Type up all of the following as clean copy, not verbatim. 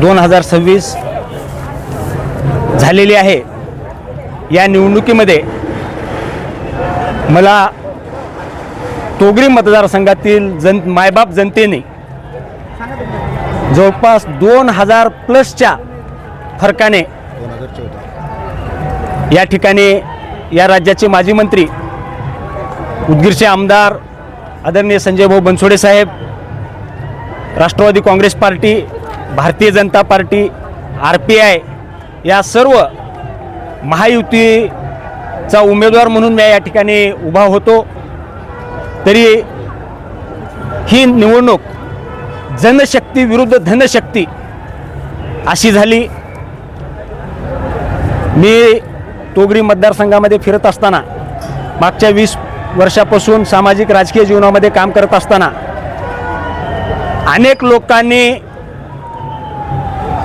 2026 झालेली आहे। या निवडणुकीमध्ये मला तोगरी मतदारसंघातील मायबाप जनतेने जवळपास 2000 प्लसच्या फरकाने या ठिकाणी या राज्याचे माजी मंत्री उदगीरचे आमदार आदरणीय संजय भाऊ बनसोडे साहेब, Rashtrawadi Congress party, Bharatiya Janata party, RPI या सर्व महायुतीचा उमेदवार म्हणून मी या ठिकाणी उभा होतो। तरी ही निवडणूक जनशक्ती विरुद्ध धनशक्ती अशी झाली। मी तोगरी मतदारसंघामध्ये फिरत असताना मागच्या 20 वर्षापासून सामाजिक राजकीय जीवनामध्ये काम करत असताना अनेक लोकांनी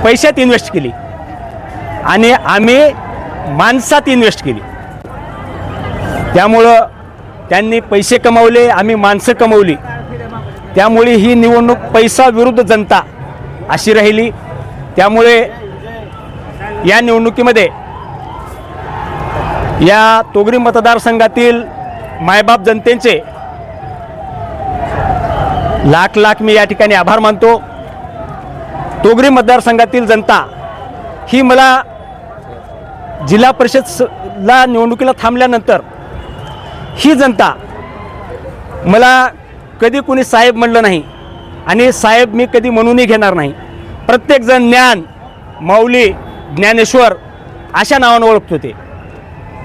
पैशात इन्व्हेस्ट केली आणि आम्ही माणसात इन्व्हेस्ट केली। त्यामुळं त्यांनी पैसे कमावले, आम्ही माणसं कमवली। त्यामुळे ही निवडणूक पैसा विरुद्ध जनता अशी राहिली। त्यामुळे या निवडणुकीमध्ये या तोगरी मतदारसंघातील मायबाप जनतेचे लाख लाख मी या ठिकाणी आभार मानतो। तोगरी मतदारसंघातील जनता ही मला जिल्हा परिषदला निवडणुकीला थांबल्यानंतर ही जनता मला कधी कोणी साहेब म्हणलं नाही आणि साहेब मी कधी म्हणूनही घेणार नाही। प्रत्येकजण ज्ञान, माऊली, ज्ञानेश्वर अशा नावानं ओळखत होते।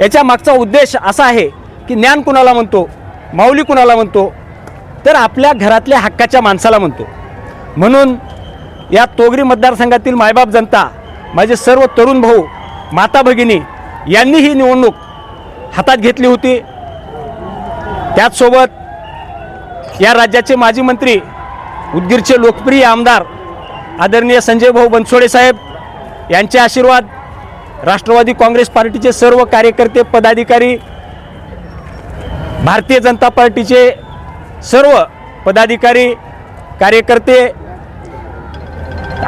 याच्या मागचा उद्देश असा आहे की ज्ञान कुणाला म्हणतो, माऊली कुणाला म्हणतो, तर आपल्या घरातल्या हक्काच्या माणसाला म्हणतो। म्हणून या तोगरी मतदारसंघातील मायबाप जनता, माझे सर्व तरुण भाऊ, माता भगिनी यांनी ही निवडणूक हातात घेतली होती। त्याचसोबत या राज्याचे माजी मंत्री, उदगीरचे लोकप्रिय आमदार आदरणीय संजय भाऊ बनसोडे साहेब यांचे आशीर्वाद, राष्ट्रवादी काँग्रेस पार्टीचे सर्व कार्यकर्ते, पदाधिकारी, भारतीय जनता पार्टीचे सर्व पदाधिकारी, कार्यकर्ते,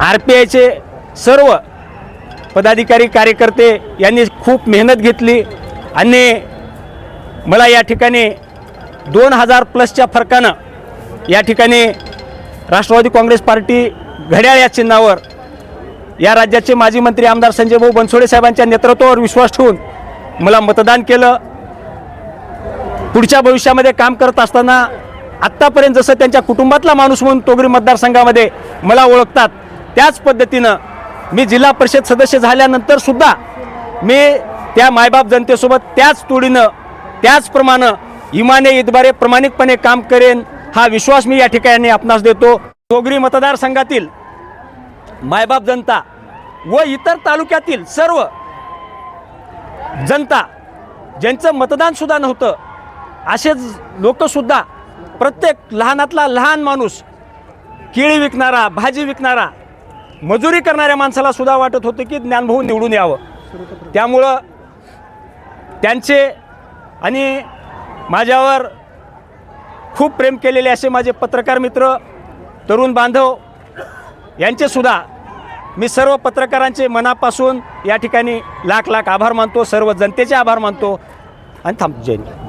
RPIचे सर्व पदाधिकारी, कार्यकर्ते यांनी खूप मेहनत घेतली आणि मला या ठिकाणी 2000 प्लसच्या फरकानं या ठिकाणी राष्ट्रवादी काँग्रेस पार्टी घड्याळ या चिन्हावर या राज्याचे माजी मंत्री आमदार संजय भाऊ बनसोडे साहेबांच्या नेतृत्वावर विश्वास ठेवून मला मतदान केलं। पुढच्या भविष्यामध्ये काम करत असताना आत्तापर्यंत जसं त्यांच्या कुटुंबातला माणूस म्हणून तोगरी मतदारसंघामध्ये मला ओळखतात, त्याच पद्धतीनं मी जिल्हा परिषद सदस्य झाल्यानंतर सुद्धा मी त्या मायबाप जनतेसोबत त्याच तोडीनं, त्याचप्रमाणे इमाने इतबारे प्रामाणिकपणे काम करेन हा विश्वास मी या ठिकाणी आपणास देतो। तोगरी मतदारसंघातील मायबाप जनता व इतर तालुक्यातील सर्व जनता ज्यांचं मतदान सुद्धा नव्हतं असेच लोकसुद्धा, प्रत्येक लहानातला लहान माणूस, केळी विकणारा, भाजी विकणारा, मजुरी करणाऱ्या माणसाला सुद्धा वाटत होतं की ज्ञानभाऊ निवडून यावं। त्यामुळं त्यांचे आणि माझ्यावर खूप प्रेम केलेले असे माझे पत्रकार मित्र, तरुण बांधव यांचे सुद्धा मी सर्व पत्रकारांचे मनापासून या ठिकाणी लाख लाख आभार मानतो, सर्व जनतेचे आभार मानतो आणि थांबतो। जय हिंद।